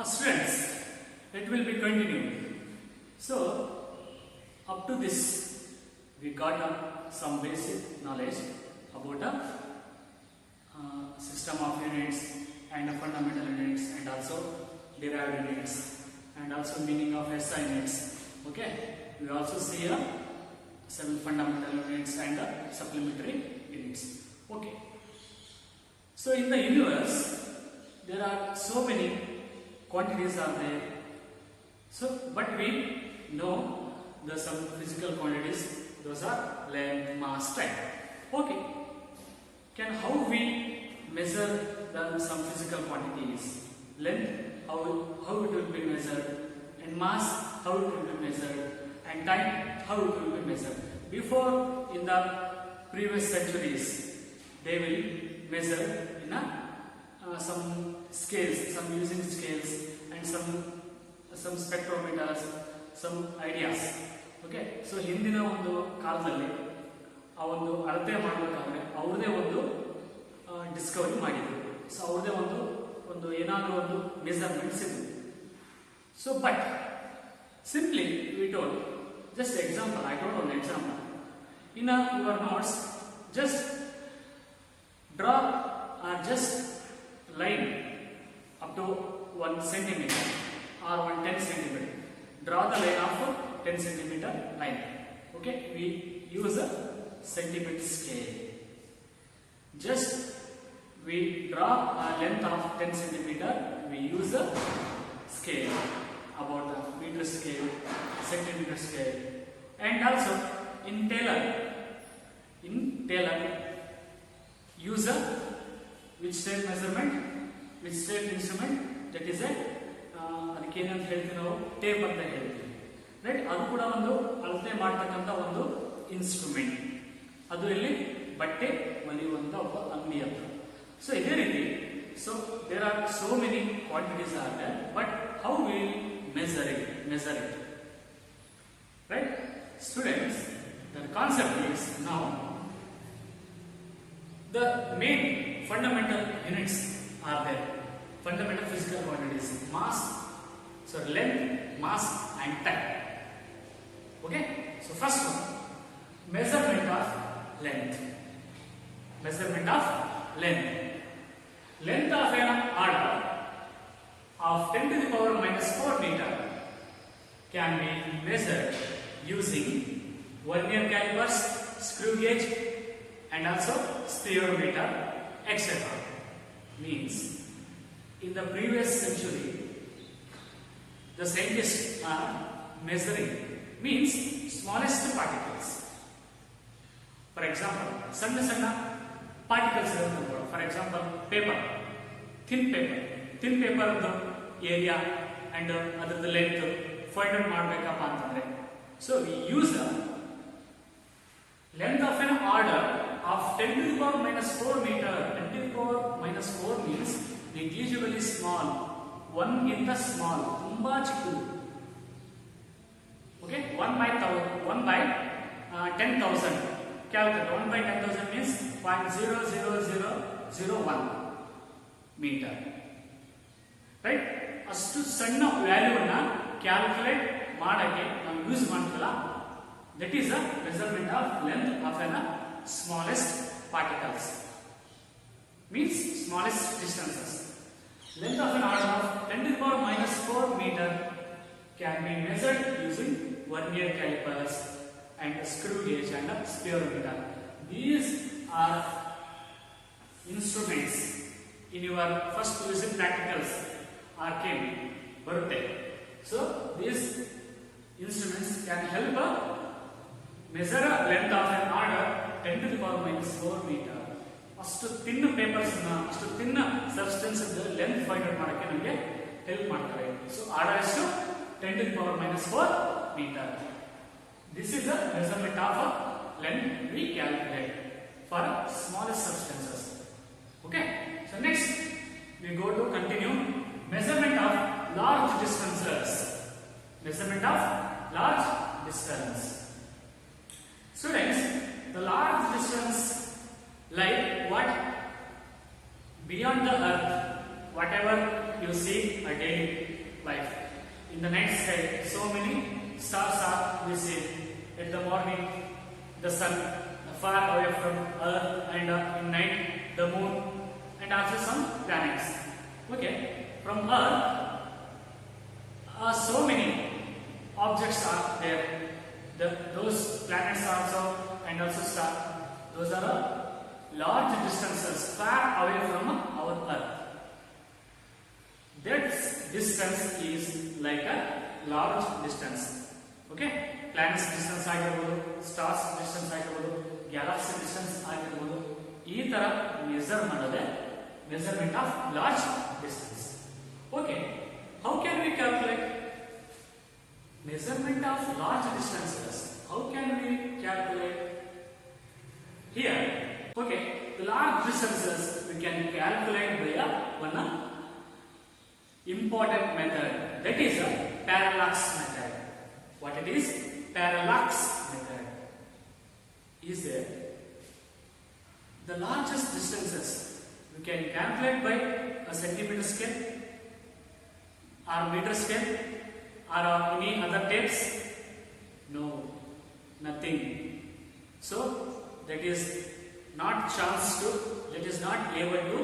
Students, it will be continued. So, up to this, we got some basic knowledge about a system of units and fundamental units, and also derived units, and also meaning of SI units. Okay, we also see some fundamental units and supplementary units. Okay, so in the universe, there are so many quantities are there. So, but we know the some physical quantities. Those are length, mass, time. Okay. How we measure some physical quantities? Length, how it will be measured, and mass, how it will be measured, and time, how it will be measured. Before, in the previous centuries, they will measure in some scales, some using scales, and some spectrometers, some ideas. Okay, so ಹಿಂದಿನ ಒಂದು ಕಾಲದಲ್ಲಿ ಆ ಒಂದು ಅಳತೆ ಮಾಡಬೇಕಾದ್ರೆ ಅವ್ರದೇ ಒಂದು Discovery ಮಾಡಿದ್ರು. ಸೊ ಅವ್ರದೇ ಒಂದು ಏನಾದರೂ ಒಂದು ಮೆಜರ್ಮೆಂಟ್ಸ್ ಇತ್ತು. So but simply V told just example, I told one example. In your notes, just draw or just line up to 1 centimeter or 10 centimeter. Draw the line of 10 centimeter line. Okay, we use a centimeter scale. Just we draw a length of 10 centimeter. We use a scale about the meter scale, centimeter scale, and also in Taylor use a which tape measurement, which tape instrument, that is a ಅದಕ್ಕೆ ಏನಂತ ಹೇಳ್ತೀವಿ ನಾವು tape ಅಂತ ಹೇಳ್ತೀವಿ, right. ಅದು ಕೂಡ ಒಂದು ಅಳತೆ ಮಾಡ್ತಕ್ಕಂಥ ಒಂದು ಇನ್ಸ್ಟ್ರೂಮೆಂಟ್. ಅದು ಇಲ್ಲಿ ಬಟ್ಟೆ ಹೊಲಿಯುವಂತ ಒಬ್ಬ ಅಂಗಡಿ ಅಂತ. ಸೊ ಇದೇ ರೀತಿ, so there are so many quantities are there, but how will measure it, right? Students, the concept is now the main fundamental units are there, fundamental physical quantities: mass, so length, mass, and time. Okay, so first one, measurement of length. Length of an order of 10 to the power minus 4 meter can be measured using vernier calipers, screw gauge, and also speedometer, etc. Means in the previous century, the scientists are measuring means smallest particles. For example, sanna particles. For example, thin paper area and the length find out ಮಾಡಬೇಕಪ್ಪ ಅಂತಂದ್ರೆ, so we use the length of an order of 10 to the power minus 4 meter. 10 to the power minus 4 means negligibly small, 1 ಗಿಂತ small, ತುಂಬಾ ಚಿಕ್ಕದು. Okay, 1 by 10,000 calculate. 1 by 10,000 means 0.00001 meter, right? ಅಷ್ಟು ಸಣ್ಣ ವ್ಯಾಲ್ಯೂನ calculate ಮಾಡಕ್ಕೆ ನಾವು use ಮಾಡ್ತೀವಲ್ಲ, that is a measurement of length of N smallest particles, means smallest distances. Length of an order of 10 to the power minus 4 meter can be measured using vernier calipers and screw gauge and speedometer. These are instruments in your first division practicals or came birthday. So these instruments can help measure a length of an order 10 to the power minus 4 meter. ಅಷ್ಟು ತಿನ್ನ papers ಅಷ್ಟು ತಿನ್ನ substance length find out ಮಾಡಕ್ಕೆ ನಮಗೆ help ಮಾಡ್ತಾರೆ. So order ಎಷ್ಟು 10 to the power minus 4 meter. This is the measurement of length we calculate for smallest substances. Okay, so next we go to continue measurement of large distances. Measurement of large distance. Students, the large distance like what? Beyond the earth, whatever you see a daily life. In the night sky, so many stars are we see. In the morning, the sun far away from Earth, and in night, the moon, and also some planets. Okay, from Earth, so many objects are there. Those planets also, and also stars. Those are large distances far away from our Earth. That distance is like a large distance. Okay, planets distance ಆಗಿರಬಹುದು, stars distance ಆಗಿರಬಹುದು, galaxy distance ಆಗಿರಬಹುದು. ಈ ತರ measure ಮಾಡೋದೇ measurement of large distance. Okay, how can we calculate measurement of large distances? How can we calculate here? Okay, the large distances we can calculate by one important method, that is a parallax method. What it is? Parallax method is the largest distances we can calculate by a centimeter scale or meter scale or any other tapes. No, nothing. So that is not able to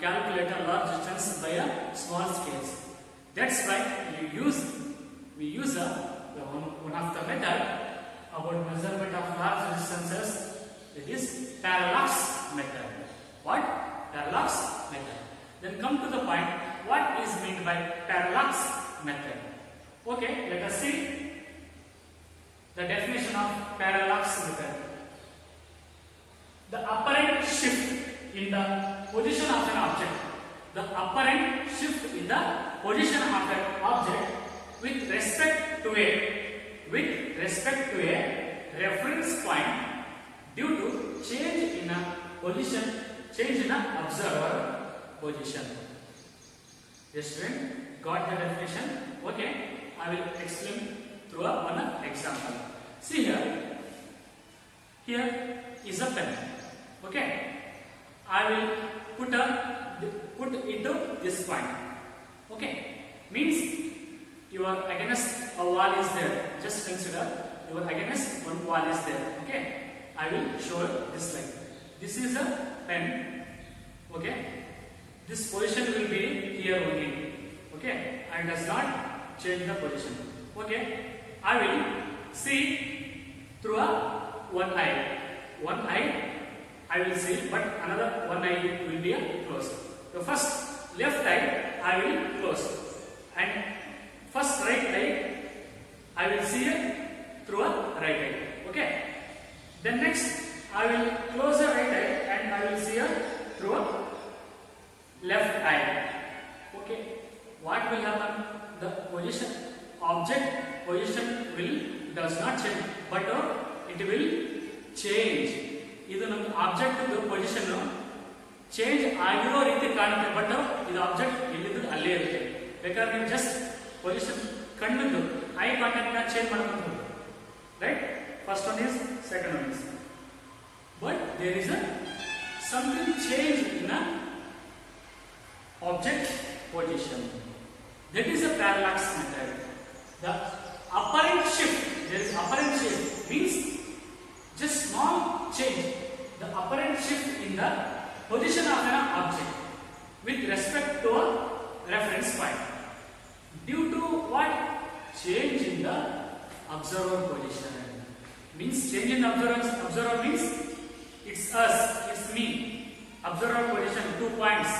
calculate a large distance by a small scales. That's why we use one of the method about measurement of large distances, that is parallax method. What? Parallax method. Then come to the point, what is meant by parallax method? Okay, let us see the definition of parallax method. The apparent shift in the position of an object. The apparent shift in the position of an object with respect to a reference point due to change in a position, change in a observer position. Yes, student, got the definition? Okay, I will explain through one example. See here. Here is a pen. Okay, I will put into this point. Okay, means your against a wall is there. Just consider your against one wall is there. Okay, I will show this like this is a pen. Okay, this position will be here only. Okay, I does not change the position. Okay, I will see through one eye. One eye I will see, but another one eye will be closed. The first left eye I will close, and first right eye I will see through a right eye. Okay. Then next I will close the right eye and I will see through a left eye. Okay. What will happen? The position, object position does not change, but it will change. ಇದು ನಮ್ಮ object position change ಆಗಿರೋ ರೀತಿ ಕಾಣುತ್ತೆ, but ಇದು object ಇಲ್ಲಿದ್ದು ಅಲ್ಲೇ ಇರುತ್ತೆ. ಬೇಕಾದ್ರೆ ನೀವು ಜಸ್ಟ್ ಪೊಸಿಷನ್ ಕಣ್ಣದ್ದು ಐ ಕಾಂಟ್ಯಾಕ್ಟ್ ನ ಚೇಂಜ್ ಮಾಡ್ಕೊಂಡು right. First one is, second one is, but there is something change in a object position. That is a parallax method. The apparent shift, there is apparent shift means just small change, the apparent shift in the position of an object with respect to a reference point due to what? Change in the observer position. Means change in the observer means it's us, it's me. Observer position 2 points,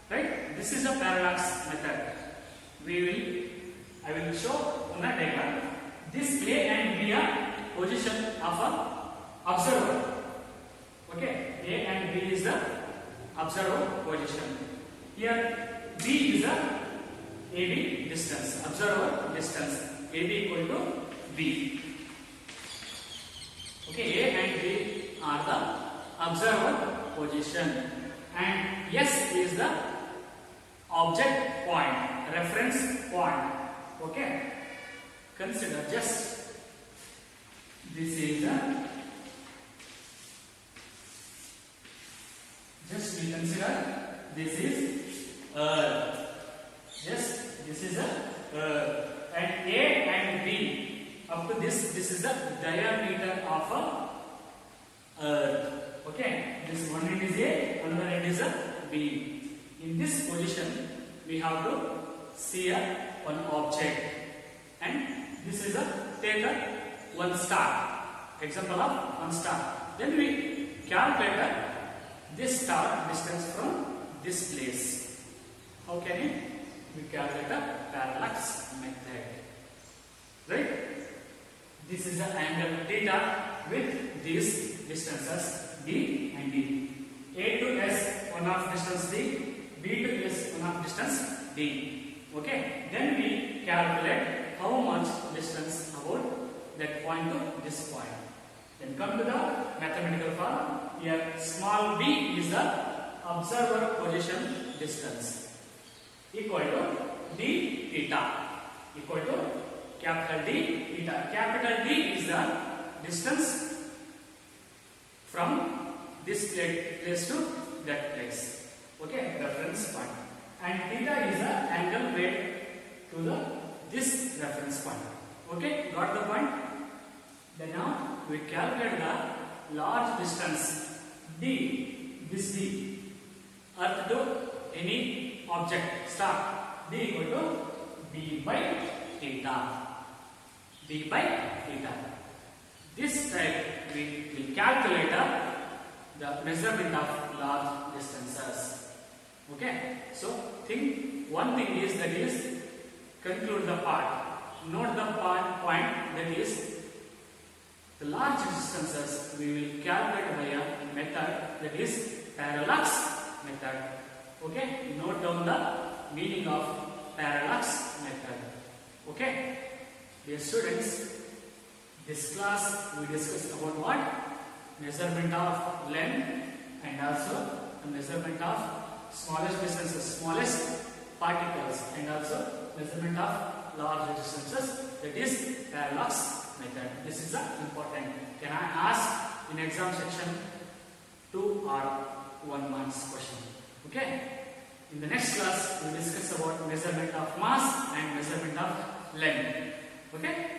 right? This is a parallax method. I will show on a diagram. This A and B are position of a observer. Okay, A and B is the observer position. Here B is the AB distance, observer distance. AB equal to B. Okay, A and B are the observer position, and S is the object point, reference point. Okay, consider just this is the just we consider this is earth. Yes, this is a earth. And A and B, up to this is the diameter of a earth. Okay, this one end is A, another end is a B. In this position, we have to see one object, and this is a take one star. Example of one star. Then we calculate this star distance from this place. How can we calculate the parallax method? Right? This is the angle theta with these distances B and D. A to S one of distance D, B to S one of distance D. Okay? Then we calculate how much distance about that point to this point. Then come to the mathematical form. Here small b is the observer position distance equal to d theta equal to capital D theta. Capital D is the distance from this place to that place. Okay, reference point. And theta is the angle made to the this reference point. Okay, got the point? Then now we calculate the large distance d, this d, earth to any object star, d equal to b by theta. B by theta. This type we will calculate the measurement of large distances. Okay, so one thing is that is conclude the part. Note the point that is the large distances we will calculate by a method that is parallax method. Okay, note down the meaning of parallax method. Okay, dear students, this class we discussed about what? Measurement of length and also the measurement of smallest distances, smallest particles, and also measurement of large distances, that is parallax method. This is important. Can I ask in exam section 2 or 1 marks question? Okay. In the next class we will discuss about measurement of mass and measurement of length. Okay.